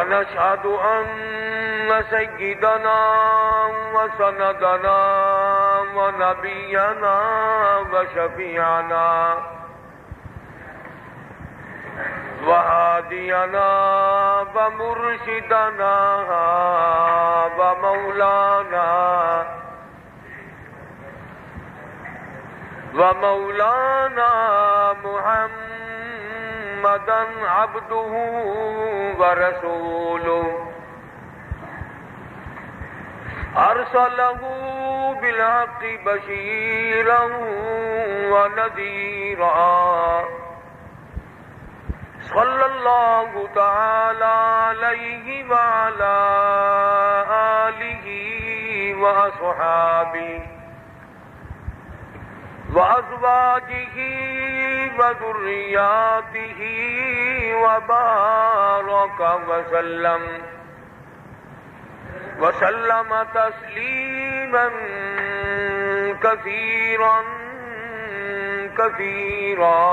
ونشهد أن سيدنا وسندنا ونبينا وشفيعنا وهادينا ومرشدنا ومولانا محمدا عبده ورسوله أرسله بالحق بشيرا ونذيرا صلى الله تعالى عليه وعلى آله وأصحابه وأزواجه وذرياته وبارك وسلم تسليما كثيرا كثيرا.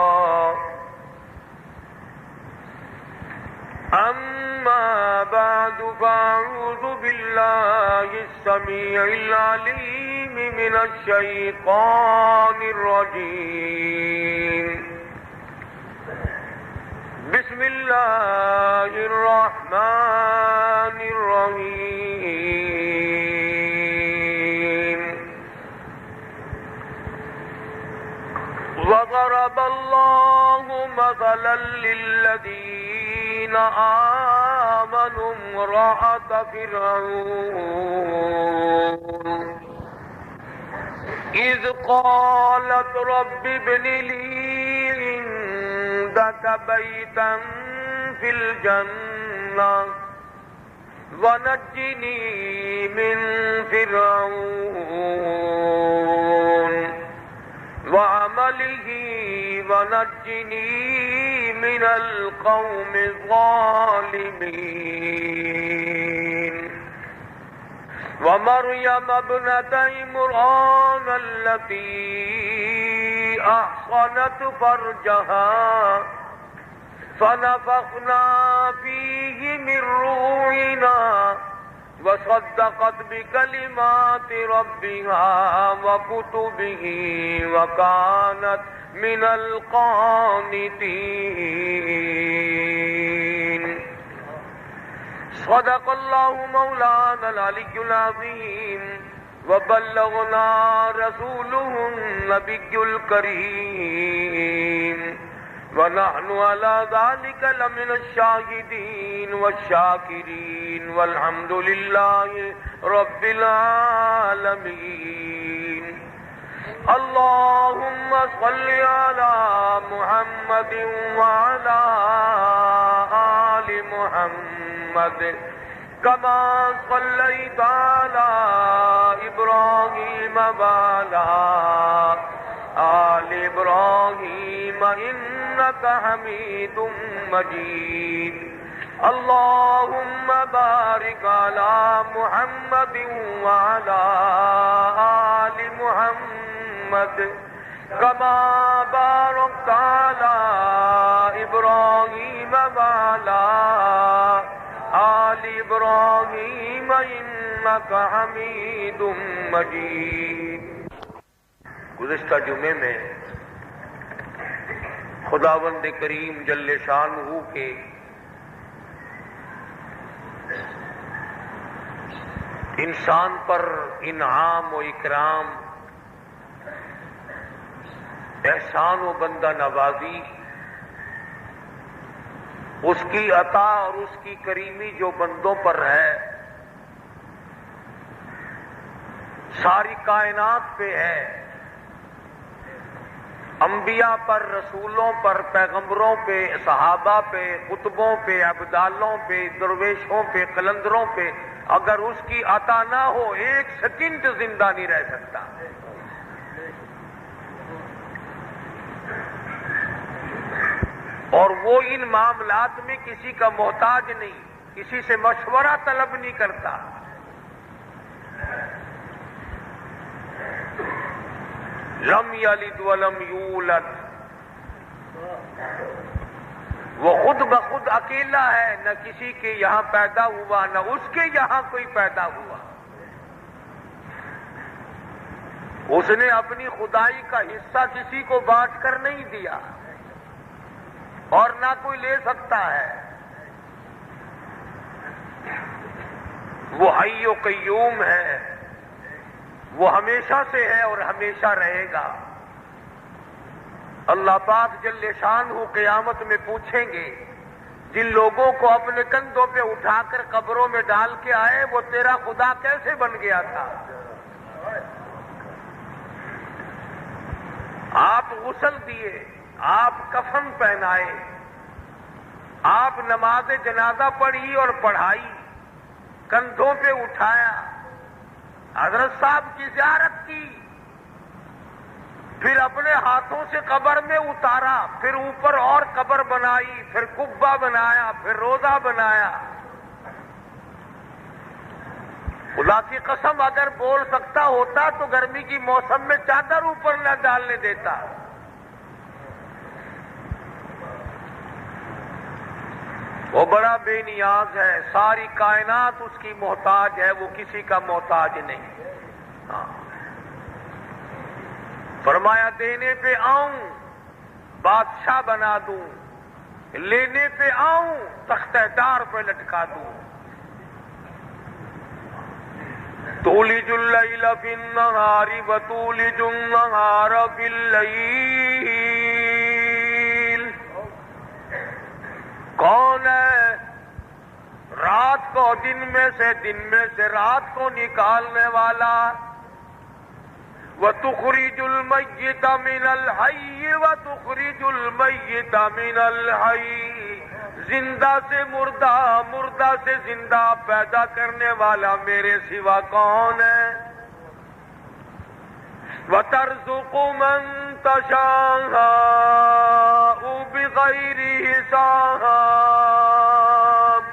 أما بعد فأعوذ بالله السميع العليم من الشيطان الرجيم. بسم الله الرحمن الرحيم. وضرب الله مثلا للذين آمنوا امرأة فرعون إذ قالت رب ابن لي عندك بيتا في الجنة ونجني من فرعون وعمله ونجني من القوم الظالمين. ومريم ابنة عمران التي أحصنت فرجها فنفخنا فيه من روحنا وصدقت بكلمات ربها وكتبه وكانت من القانتين. صدق الله مولانا العلي العظيم وبلغنا رسوله النبي الكريم ونحن على ذلك لمن الشاهدين والشاكرين والحمد لله رب العالمين. اللهم صل على محمد وعلى آل محمد كما صليت على إبراهيم وعلى آل إبراهيم إنك حميد مجيد. اللهم بارك على محمد وعلى آل محمد كما باركت على إبراهيم وعلى آل إبراهيم إنك حميد مجيد. گزشتہ جمعے میں خداوند کریم جل شانہ کے انسان پر انعام و اکرام، احسان و بندہ نوازی، اس کی عطا اور اس کی کریمی جو بندوں پر ہے، ساری کائنات پہ ہے، انبیاء پر، رسولوں پر، پیغمبروں پہ، صحابہ پہ، قطبوں پہ، ابدالوں پہ، درویشوں پہ، قلندروں پہ، اگر اس کی عطا نہ ہو ایک سیکنڈ زندہ نہیں رہ سکتا. اور وہ ان معاملات میں کسی کا محتاج نہیں، کسی سے مشورہ طلب نہیں کرتا. لم یلد ولم یولد وہ خود بخود اکیلا ہے، نہ کسی کے یہاں پیدا ہوا نہ اس کے یہاں کوئی پیدا ہوا۔ اس نے اپنی خدائی کا حصہ کسی کو بانٹ کر نہیں دیا اور نہ کوئی لے سکتا ہے۔ وہ حی و قیوم ہے، وہ ہمیشہ سے ہے اور ہمیشہ رہے گا۔ اللہ پاک جل شانہ قیامت میں پوچھیں گے، جن لوگوں کو اپنے کندھوں پہ اٹھا کر قبروں میں ڈال کے آئے وہ تیرا خدا کیسے بن گیا تھا؟ آپ غسل دیے، آپ کفن پہنائے، آپ نماز جنازہ پڑھی اور پڑھائی، کندھوں پہ اٹھایا، حضرت صاحب کی زیارت کی، پھر اپنے ہاتھوں سے قبر میں اتارا، پھر اوپر اور قبر بنائی، پھر قبہ بنایا، پھر روضہ بنایا۔ خدا کی قسم اگر بول سکتا ہوتا تو گرمی کی موسم میں چادر اوپر نہ ڈالنے دیتا۔ وہ بڑا بے نیاز ہے، ساری کائنات اس کی محتاج ہے، وہ کسی کا محتاج نہیں۔ فرمایا دینے پہ آؤں بادشاہ بنا دوں، لینے پہ آؤں تختہ دار پہ لٹکا دوں۔ تولج اللیل فی النہار وتولج النہار فی اللیل۔ کون ہے رات کو دن میں سے رات کو نکالنے والا؟ وَتُخْرِجُ الْمَيِّتَ مِنَ الْحَيِّ وَتُخْرِجُ الْمَيِّتَ مِنَ الْحَيِّ۔ زندہ سے مردہ، مردہ سے زندہ پیدا کرنے والا میرے سوا کون ہے؟ وَتَرْزُقُ مَن تَشَاءُ بِغَيْرِ حِسَابٍ۔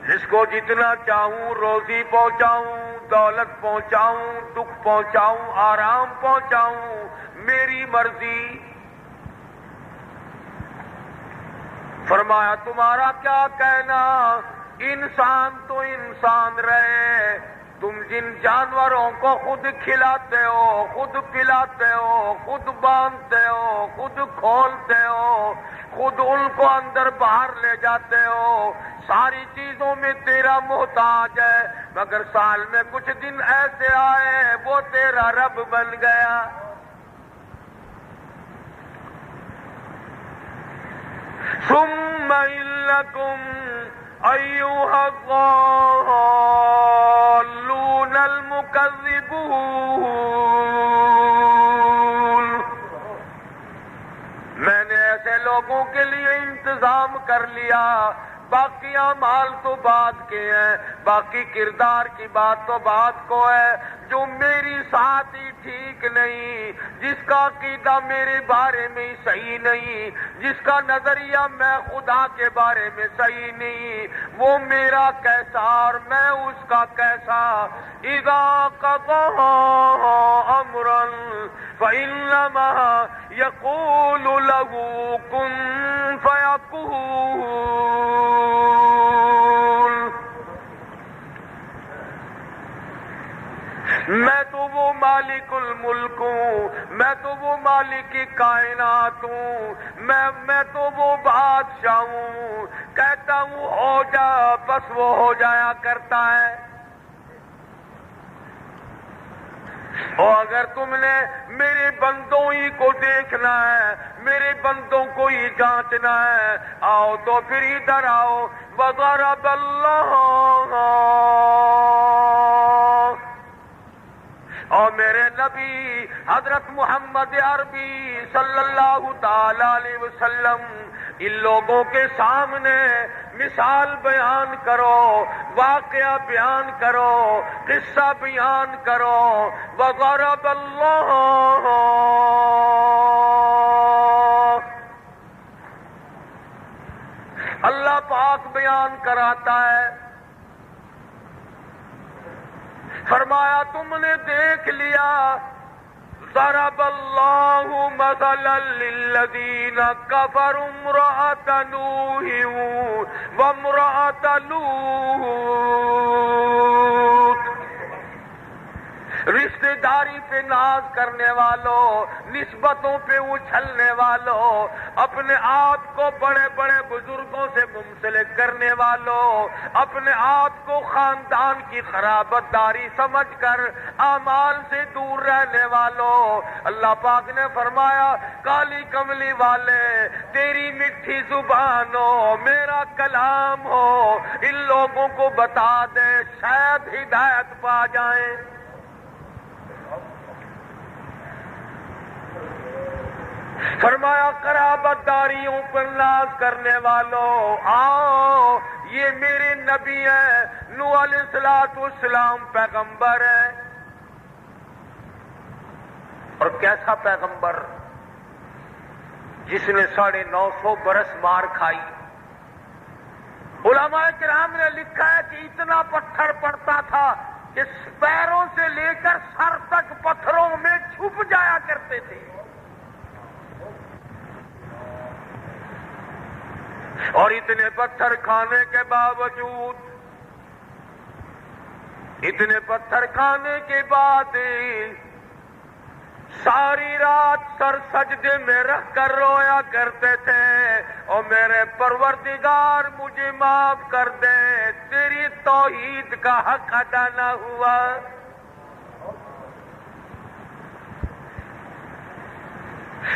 جس کو جتنا چاہوں روزی پہنچاؤں، دولت پہنچاؤں، دکھ پہنچاؤں، آرام پہنچاؤں، میری مرضی۔ فرمایا تمہارا کیا کہنا؟ انسان تو انسان رہے، تم جن جانوروں کو خود کھلاتے ہو، خود پلاتے ہو، خود باندھتے ہو، خود کھولتے ہو، خود ان کو اندر باہر لے جاتے ہو، ساری چیزوں میں تیرا محتاج ہے، مگر سال میں کچھ دن ایسے آئے وہ تیرا رب بن گیا۔ ثم انکم ایھا الضالون المکذبون۔ میں نے ایسے لوگوں کے لیے انتظام کر لیا، باقی اعمال تو بعد کے ہیں، باقی کردار کی بات تو بعد کو ہے، جو میری ساتھ ہی ٹھیک نہیں، جس کا عقیدہ میرے بارے میں صحیح نہیں، جس کا نظریہ میں خدا کے بارے میں صحیح نہیں، وہ میرا کیسا اور میں اس کا کیسا۔ اذا قضى امرا فانما يقول له كن فيكون۔ میں تو وہ مالک الملک ہوں، میں تو وہ مالک کائنات ہوں، میں تو وہ بادشاہ ہوں، کہتا ہوں ہو جا بس وہ ہو جایا کرتا ہے۔ اور اگر تم نے میرے بندوں ہی کو دیکھنا ہے، میرے بندوں کو ہی جانچنا ہے، آؤ تو پھر ادھر آؤ۔ وَضَرَبَ اللَّهُ، اور میرے نبی حضرت محمد عربی صلی اللہ تعالی علیہ وسلم ان لوگوں کے سامنے مثال بیان کرو، واقعہ بیان کرو، قصہ بیان کرو۔ وَضَرَبَ اللَّهُ، اللہ پاک بیان کراتا ہے، فرمایا تم نے دیکھ لیا ضرب اللہ مثلا للذین کفروا امرأۃ نوح وامرأۃ لوط، رشتہ داری پہ ناز کرنے والوں، نسبتوں پہ اچھلنے والوں، اپنے آپ کو بڑے بڑے بزرگوں سے منسلک کرنے والوں، اپنے آپ کو خاندان کی خرابت داری سمجھ کر اعمال سے دور رہنے والوں، اللہ پاک نے فرمایا کالی کملی والے، تیری میٹھی زبان ہو، میرا کلام ہو، ان لوگوں کو بتا دے شاید ہدایت پا جائیں۔ فرمایا قرابت داریوں پر ناز کرنے والوں، آؤ یہ میرے نبی ہیں، نوح علیہ السلام پیغمبر ہے، اور کیسا پیغمبر جس نے 950 برس مار کھائی۔ علماء کرام نے لکھا ہے کہ اتنا پتھر پڑتا تھا کہ پیروں سے لے کر سر تک پتھروں میں چھپ جایا کرتے تھے، اور اتنے پتھر کھانے کے باوجود، اتنے پتھر کھانے کے بعد ساری رات سر سجدے میں رکھ کر رویا کرتے تھے، اور میرے پروردگار مجھے معاف کر دے، تیری توحید کا حق ادا نہ ہوا۔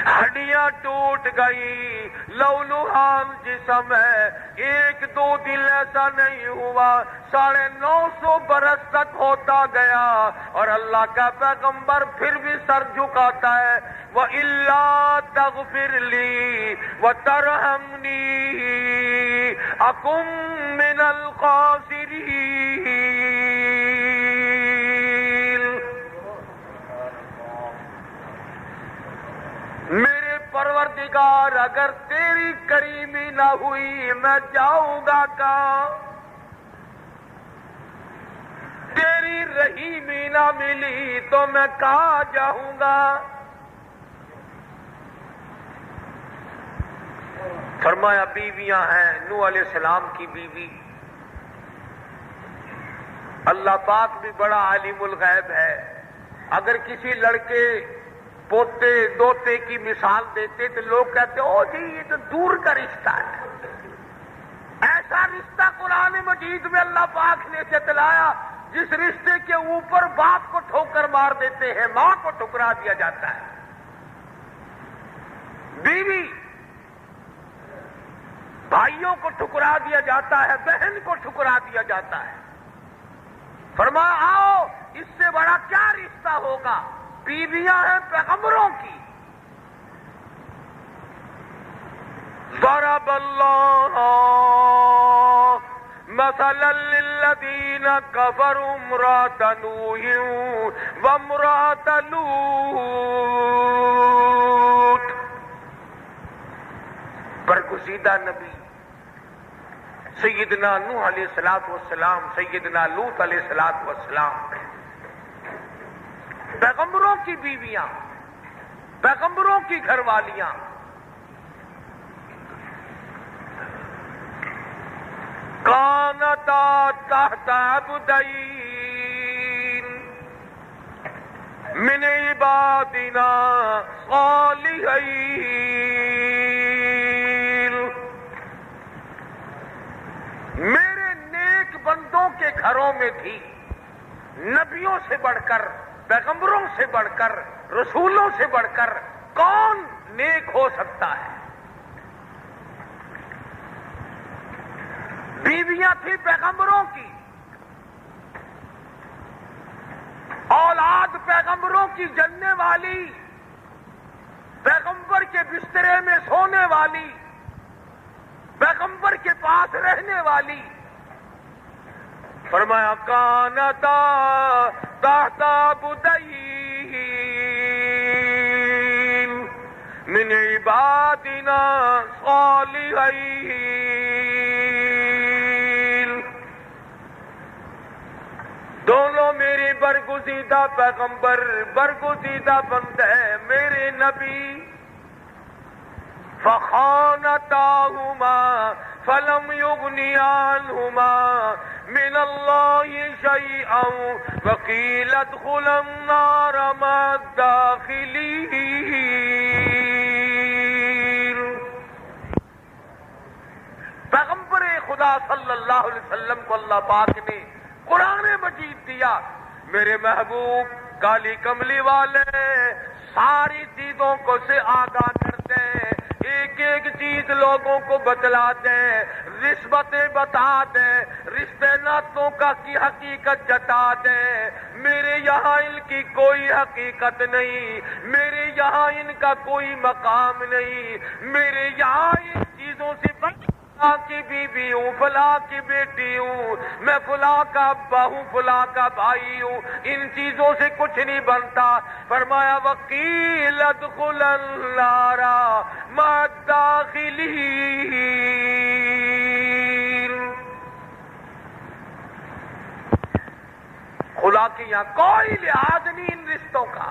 ہڈیاں ٹوٹ گئی، لولوہان جسم ہے، ایک دو دن ایسا نہیں ہوا، 950 برس تک ہوتا گیا، اور اللہ کا پیغمبر پھر بھی سر جھکاتا ہے، وَإِلَّا تَغْفِرْ لِي وَتَرْحَمْنِي أَكُن مِّنَ الْخَاسِرِينَ۔ میرے پروردگار اگر تیری کریمی نہ ہوئی میں جاؤں گا کہاں، تیری رحیمی نہ ملی تو میں کہاں جاؤں گا۔ فرمایا بیویاں ہیں، نوح علیہ السلام کی بیوی، اللہ پاک بھی بڑا عالم الغیب ہے، اگر کسی لڑکے پوتے دوتے کی مثال دیتے تو لوگ کہتے او جی یہ تو دور کا رشتہ ہے، ایسا رشتہ قرآن مجید میں اللہ پاک نے جتلایا جس رشتے کے اوپر باپ کو ٹھوکر مار دیتے ہیں، ماں کو ٹھکرا دیا جاتا ہے، بیوی بھائیوں کو ٹھکرا دیا جاتا ہے، بہن کو ٹھکرا دیا جاتا ہے۔ فرمایا آؤ اس سے بڑا کیا رشتہ ہوگا، بیویاں ہیں پیغمبروں کی۔ ضرب اللہ مثلا للذین کفروا امرأۃ نوح وامرأۃ لوط، برگزیدہ نبی سیدنا نوح علیہ السلام، سیدنا لوط علیہ السلام، پیغمبروں کی بیویاں، پیغمبروں کی گھر والیاں، کانتا تحت عبدین من عبادنا صالحین، میرے نیک بندوں کے گھروں میں بھی نبیوں سے بڑھ کر، پیغمبروں سے بڑھ کر، رسولوں سے بڑھ کر کون نیک ہو سکتا ہے؟ بیویاں تھی پیغمبروں کی، اولاد پیغمبروں کی جننے والی، پیغمبر کے بسترے میں سونے والی، پیغمبر کے پاس رہنے والی۔ فرمایا کانتا تحت عبدین من عبادنا صالحین، دونوں میرے برگزیدہ پیغمبر، برگزیدہ بندے میرے نبی، فخانتاہما فلم یغنیا عنہما من اللہ شیئا وقیل ادخلا النار مع الداخلین۔ پیغمبر خدا صلی اللہ علیہ وسلم کو اللہ پاک نے قرآن مجید دیا، میرے محبوب کالی کملی والے ساری چیزوں کو سے آگاہ کرتے، ایک ایک چیز لوگوں کو بتلا دے، نسبتیں بتا دے، رشتے ناتوں کا کی حقیقت جتا دے۔ میرے یہاں ان کی کوئی حقیقت نہیں، میرے یہاں ان کا کوئی مقام نہیں، میرے یہاں ان چیزوں سے فلاں کی بیوی ہوں، فلاں کی بیٹی ہوں، میں فلاں کا ابا ہوں، فلاں کا بھائی ہوں، ان چیزوں سے کچھ نہیں بنتا۔ فرمایا وقیل ادخل النار مع الداخلین۔ خدا کے یہاں کوئی لحاظ نہیں ان رشتوں کا۔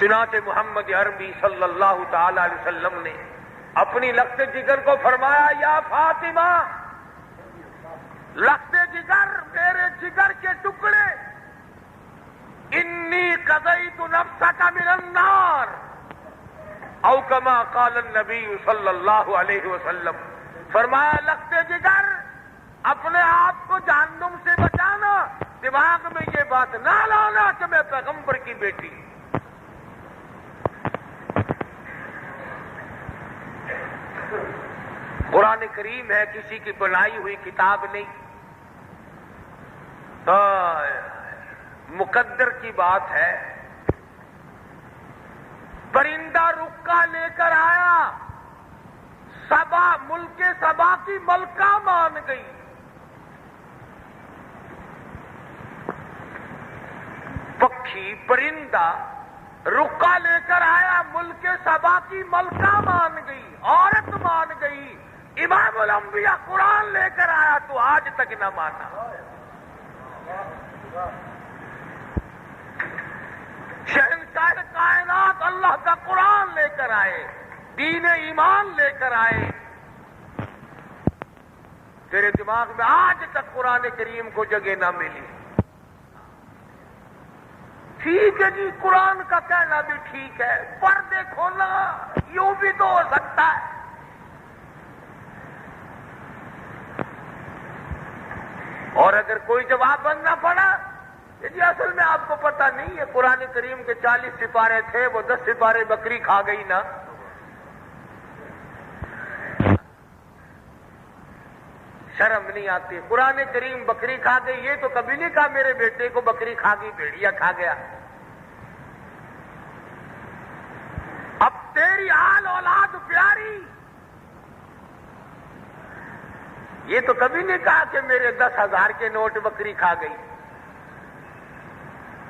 چنانچہ محمد عربی صلی اللہ تعالی علیہ وسلم نے اپنی لخت جگر کو فرمایا یا فاطمہ، لخت جگر میرے جگر کے ٹکڑے، انی قضیت نفسک من النار، او کما قال النبی صلی اللہ علیہ وسلم۔ فرمایا لخت جگر اپنے آپ کو جہنم سے بچانا، دماغ میں یہ بات نہ لانا کہ میں پیغمبر کی بیٹی۔ قرآن کریم ہے، کسی کی بنائی ہوئی کتاب نہیں، مقدر کی بات ہے۔ پرندہ رکا لے کر آیا، سبا ملک سبا کی ملکہ مان گئی۔ پکھی پرندہ رکا لے کر آیا، ملک سبا کی ملکہ مان گئی، عورت مان گئی۔ امام الانبیاء قرآن لے کر آیا تو آج تک نہ مانا۔ شہنشاہ کائنات اللہ کا قرآن لے کر آئے، دین ایمان لے کر آئے، تیرے دماغ میں آج تک قرآن کریم کو جگہ نہ ملی۔ ٹھیک ہے جی، قرآن کا کہنا بھی ٹھیک ہے، پر دیکھو نا یوں بھی تو ہو سکتا ہے۔ اور اگر کوئی جواب بننا پڑا جی اصل میں آپ کو پتہ نہیں ہے، قرآن کریم کے 40 سپارے تھے، وہ 10 سپارے بکری کھا گئی نا۔ شرم نہیں آتی؟ قرآن کریم بکری کھا گئی، یہ تو کبھی نہیں کہا میرے بیٹے کو بکری کھا گئی، بھیڑیا کھا گیا۔ اب تیری آل اولاد پیاری، یہ تو کبھی نہیں کہا کہ میرے 10,000 کے نوٹ بکری کھا گئی۔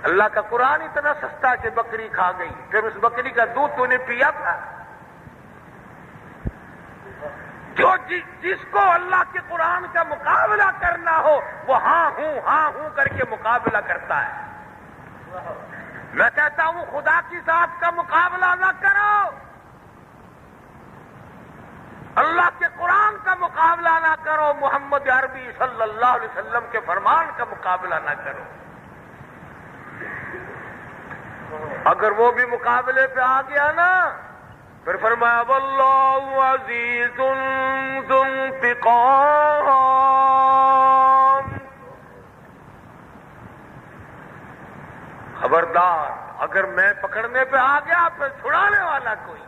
اللہ کا قرآن اتنا سستا کہ بکری کھا گئی، پھر اس بکری کا دودھ تو نے پیا تھا؟ جو جس کو اللہ کے قرآن کا مقابلہ کرنا ہو وہ ہاں ہوں کر کے مقابلہ کرتا ہے۔ میں کہتا ہوں خدا کی ذات کا مقابلہ نہ کرو، اللہ کے قرآن کا مقابلہ نہ کرو، محمد عربی صلی اللہ علیہ وسلم کے فرمان کا مقابلہ نہ کرو۔ اگر وہ بھی مقابلے پہ آ گیا نا، پھر فرمایا واللہ عزیز ذو انتقام، خبردار اگر میں پکڑنے پہ آ گیا پھر چھڑانے والا کوئی۔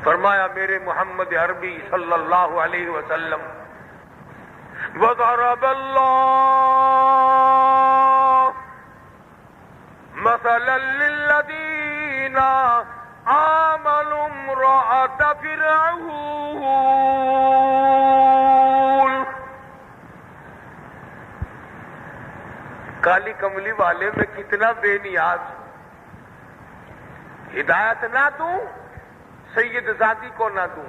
فرمایا میرے محمد عربی صلی اللہ علیہ وسلم وضرب اللہ مثلا للذین آمنوا امرأة فرعون۔ کالی کملی والے میں کتنا بے نیاز، ہدایت نہ دوں، سید زادی کو نہ دوں،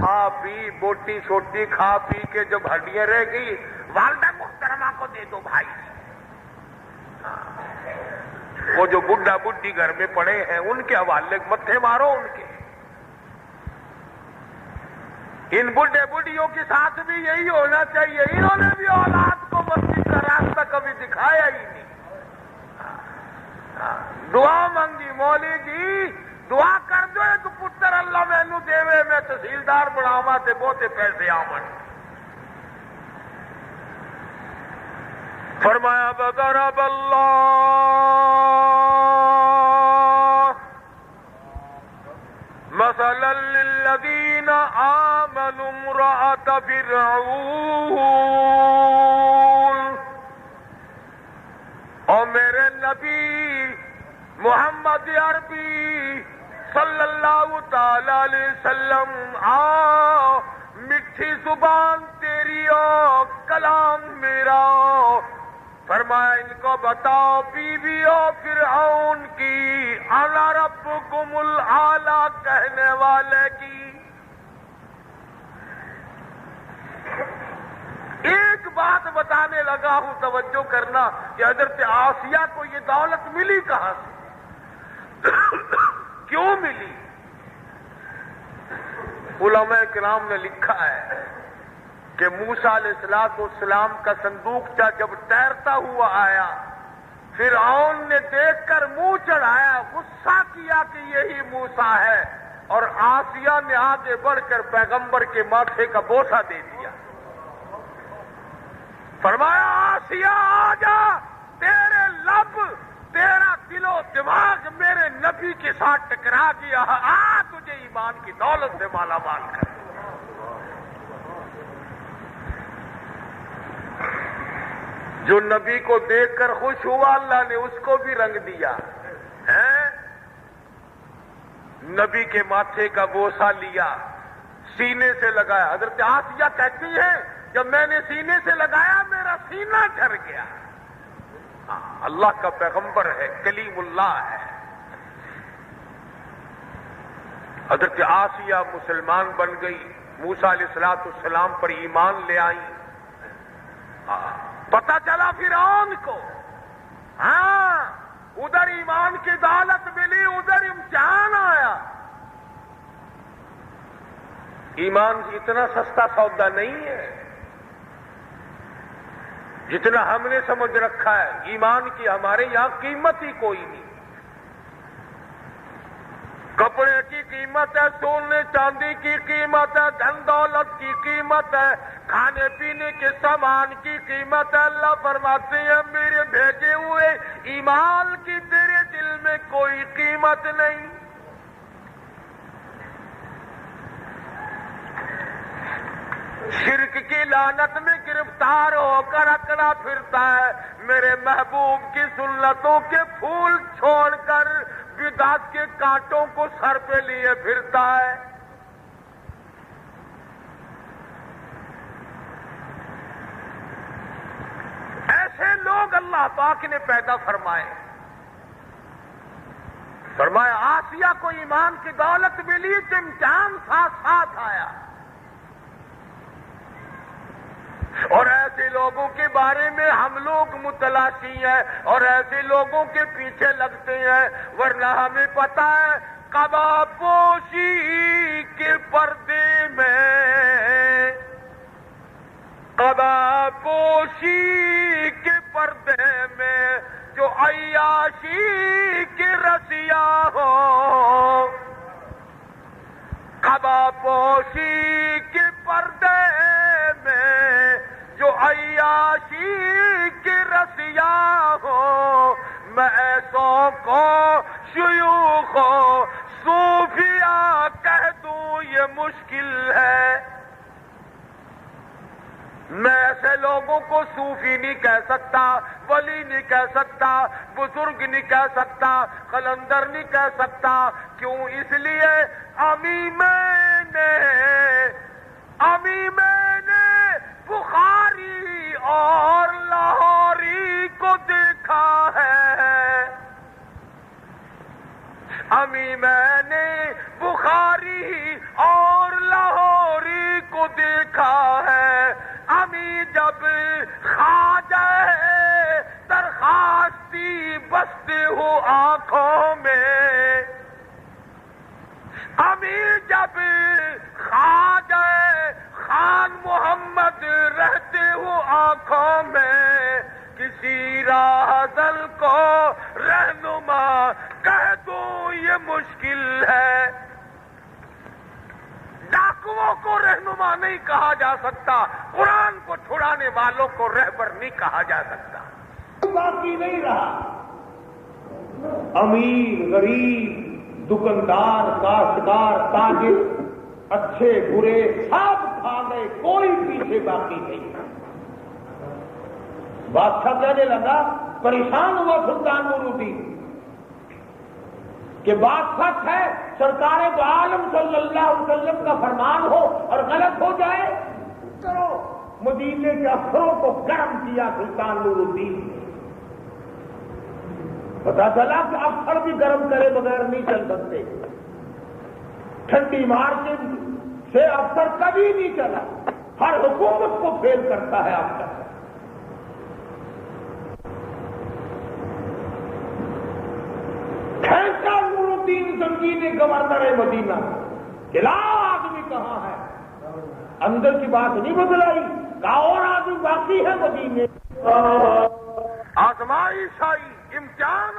کھا پی بوٹی چھوٹی کھا پی کے جب ہڈیاں رہ گئی والدہ محترمہ کو دے دو بھائی. وہ جو بڈھا بڈھی گھر میں پڑے ہیں ان کے حوالے متھے مارو ان کے. ان بڈھے بڈھیوں کے ساتھ بھی یہی ہونا چاہیے. انہوں نے بھی اولاد کو مسجد کا راستہ کبھی دکھایا ہی نہیں. دعا مانگی مولی جی دعا کر دو ایک پتر اللہ مینو دے میں تحصیلدار بناوا تے بہتے پیسے آمن. فرمایا بضرب اللہ مثلا للذین آمنوا امرأة فرعون. اور میرے نبی محمد عربی صلی اللہ تعالی علیہ وسلم میٹھی زبان تیری اور کلام میرا. فرمایا ان کو بتاؤ بیویوں فرعون کی انا ربکم الاعلی کہنے والے کی. ایک بات بتانے لگا ہوں توجہ کرنا کہ حضرت آسیہ کو یہ دولت ملی کہاں سے کیوں ملی. علماء کرام نے لکھا ہے کہ موسیٰ علیہ السلام کا صندوق جب تیرتا ہوا آیا فرعون نے دیکھ کر منہ چڑھایا غصہ کیا کہ یہی موسیٰ ہے اور آسیہ نے آگے بڑھ کر پیغمبر کے ماتھے کا بوسہ دے دیا. فرمایا آسیہ آ جا تیرے لب تیرا دل و دماغ میرے نبی کے ساتھ ٹکرا گیا آ تجھے ایمان کی دولت سے مالا مال کر. جو نبی کو دیکھ کر خوش ہوا اللہ نے اس کو بھی رنگ دیا ہے. نبی کے ماتھے کا بوسہ لیا سینے سے لگایا. حضرت آسیہ کہتی ہے جب میں نے سینے سے لگایا میرا سینہ ٹھر گیا. اللہ کا پیغمبر ہے کلیم اللہ ہے. حضرت آسیہ مسلمان بن گئی موسیٰ علیہ السلام پر ایمان لے آئی. پتہ چلا فرعون کو ادھر ایمان کی دولت ملی ادھر امتحان آیا. ایمان اتنا سستا سودا نہیں ہے جتنا ہم نے سمجھ رکھا ہے. ایمان کی ہمارے یہاں قیمت ہی کوئی نہیں. کپڑے کی قیمت ہے سونے چاندی کی قیمت ہے دھن دولت کی قیمت ہے کھانے پینے کے سامان کی قیمت ہے. اللہ فرماتے ہیں میرے بھیجے ہوئے ایمان کی تیرے دل میں کوئی قیمت نہیں. شرک کی لعنت میں گرفتار ہو کر اکڑا پھرتا ہے میرے محبوب کی سنتوں کے پھول چھوڑ کر بدعت کے کانٹوں کو سر پہ لیے پھرتا ہے. ایسے لوگ اللہ پاک نے پیدا فرمائے. فرمایا آسیہ کو ایمان کی دولت ملی تو امتحان ساتھ ساتھ آیا. اور ایسے لوگوں کے بارے میں ہم لوگ متلاشی ہیں اور ایسے لوگوں کے پیچھے لگتے ہیں ورنہ ہمیں پتہ ہے قبا پوشی کے پردے میں قبا پوشی کے پردے میں جو عیاشی کے رسیا ہو قبا پوشی کے پردے میں جو عیاشی کی رسیا ہو میں ایسوں کو شیوخ و صوفیہ کہہ دوں یہ مشکل ہے. میں ایسے لوگوں کو صوفی نہیں کہہ سکتا ولی نہیں کہہ سکتا بزرگ نہیں کہہ سکتا قلندر نہیں کہہ سکتا. کیوں؟ اس لیے امی میں نے بخاری اور لاہوری کو دیکھا ہے. امی میں نے بخاری اور لاہور کو دیکھا ہے امی جب خواجہ درخواستی بستے ہو آنکھوں میں، امی جب خواجہ خان محمد رہتے ہو آنکھوں میں، کسی راہزن کو رہنما کہہ دو یہ مشکل ہے۔ ڈاکوؤں کو رہنما نہیں کہا جا سکتا، قرآن کو چھڑانے والوں کو رہبر نہیں کہا جا سکتا۔ باقی نہیں رہا، امیر غریب دکاندار کاشتکار تاجر اچھے برے سب کھا گئے، کوئی پیچھے باقی نہیں۔ بادشاہ کہنے لگا، پریشان ہوا سلطان نور الدین کہ بات سچ ہے، سرکار دو عالم صلی اللہ علیہ وسلم کا فرمان ہو اور غلط ہو جائے کرو۔ مدینے کے افسروں کو گرم کیا سلطان نور الدین نے۔ پتا چلا کہ افسر بھی گرم کرے بغیر نہیں چل سکتے، ٹھنڈی مارچنگ سے افسر کبھی نہیں چلا، ہر حکومت کو فیل کرتا ہے افسر۔ کھینچا نور الدین زنگی نے گورنر مدینہ کہ لاؤ آدمی کہاں ہے، اندر کی بات نہیں بدلائی، کہا اور آدمی باقی ہے مدینے۔ آزمائش آئی، امتحان